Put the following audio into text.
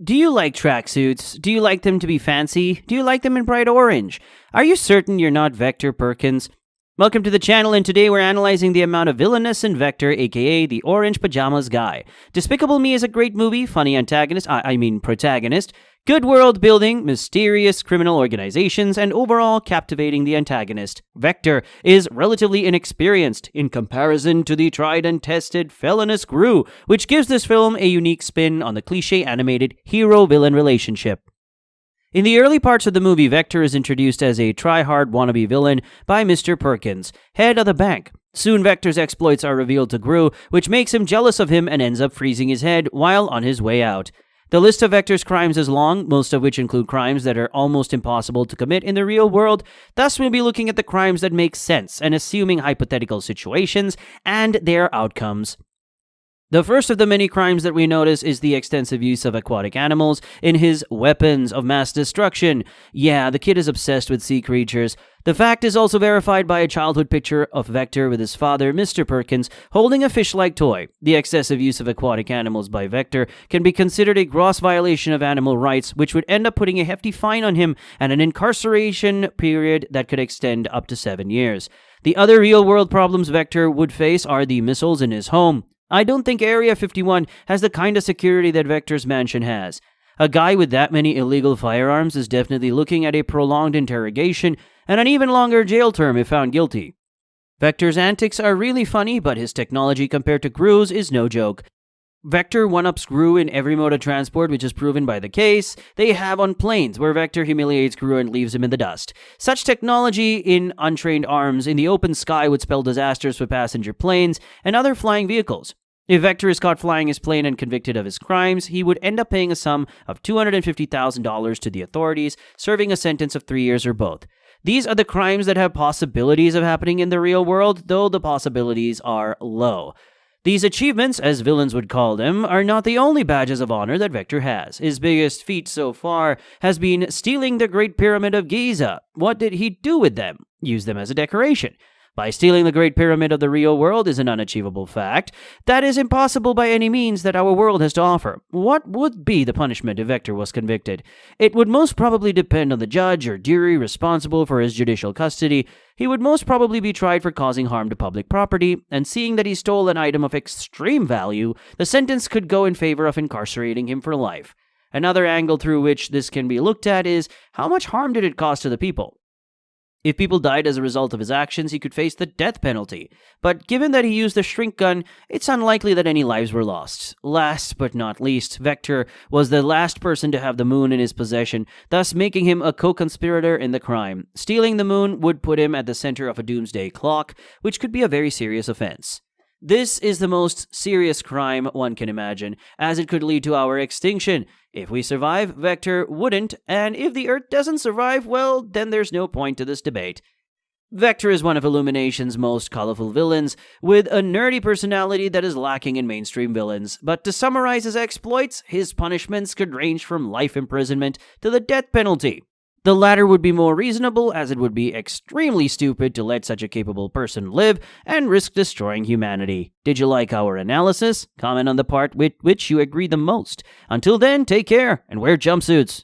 Do you like tracksuits? Do you like them to be fancy? Do you like them in bright orange? Are you certain you're not Vector Perkins? Welcome to the channel, and today we're analyzing the amount of villainess in Vector, aka the orange pajamas guy. Despicable Me is a great movie, funny antagonist, protagonist, good world building, mysterious criminal organizations, and overall captivating the antagonist. Vector is relatively inexperienced in comparison to the tried and tested Felonious crew, which gives this film a unique spin on the cliché animated hero-villain relationship. In the early parts of the movie, Vector is introduced as a try-hard wannabe villain by Mr. Perkins, head of the bank. Soon, Vector's exploits are revealed to Gru, which makes him jealous of him and ends up freezing his head while on his way out. The list of Vector's crimes is long, most of which include crimes that are almost impossible to commit in the real world. Thus, we'll be looking at the crimes that make sense and assuming hypothetical situations and their outcomes. The first of the many crimes that we notice is the extensive use of aquatic animals in his weapons of mass destruction. Yeah, the kid is obsessed with sea creatures. The fact is also verified by a childhood picture of Vector with his father, Mr. Perkins, holding a fish-like toy. The excessive use of aquatic animals by Vector can be considered a gross violation of animal rights, which would end up putting a hefty fine on him and an incarceration period that could extend up to 7 years. The other real-world problems Vector would face are the missiles in his home. I don't think Area 51 has the kind of security that Vector's mansion has. A guy with that many illegal firearms is definitely looking at a prolonged interrogation and an even longer jail term if found guilty. Vector's antics are really funny, but his technology compared to Gru's is no joke. Vector one-ups Gru in every mode of transport, which is proven by the case they have on planes, where Vector humiliates Gru and leaves him in the dust. Such technology in untrained arms in the open sky would spell disasters for passenger planes and other flying vehicles. If Vector is caught flying his plane and convicted of his crimes, he would end up paying a sum of $250,000 to the authorities, serving a sentence of 3 years or both. These are the crimes that have possibilities of happening in the real world, though the possibilities are low. These achievements, as villains would call them, are not the only badges of honor that Vector has. His biggest feat so far has been stealing the Great Pyramid of Giza. What did he do with them? Use them as a decoration. By stealing the Great Pyramid of the real world is an unachievable fact. That is impossible by any means that our world has to offer. What would be the punishment if Vector was convicted? It would most probably depend on the judge or jury responsible for his judicial custody. He would most probably be tried for causing harm to public property, and seeing that he stole an item of extreme value, the sentence could go in favor of incarcerating him for life. Another angle through which this can be looked at is, how much harm did it cause to the people? If people died as a result of his actions, he could face the death penalty. But given that he used the shrink gun, it's unlikely that any lives were lost. Last but not least, Vector was the last person to have the moon in his possession, thus making him a co-conspirator in the crime. Stealing the moon would put him at the center of a doomsday clock, which could be a very serious offense. This is the most serious crime one can imagine, as it could lead to our extinction. If we survive, Vector wouldn't, and if the Earth doesn't survive, well, then there's no point to this debate. Vector is one of Illumination's most colorful villains, with a nerdy personality that is lacking in mainstream villains. But to summarize his exploits, his punishments could range from life imprisonment to the death penalty. The latter would be more reasonable, as it would be extremely stupid to let such a capable person live and risk destroying humanity. Did you like our analysis? Comment on the part with which you agree the most. Until then, take care and wear jumpsuits.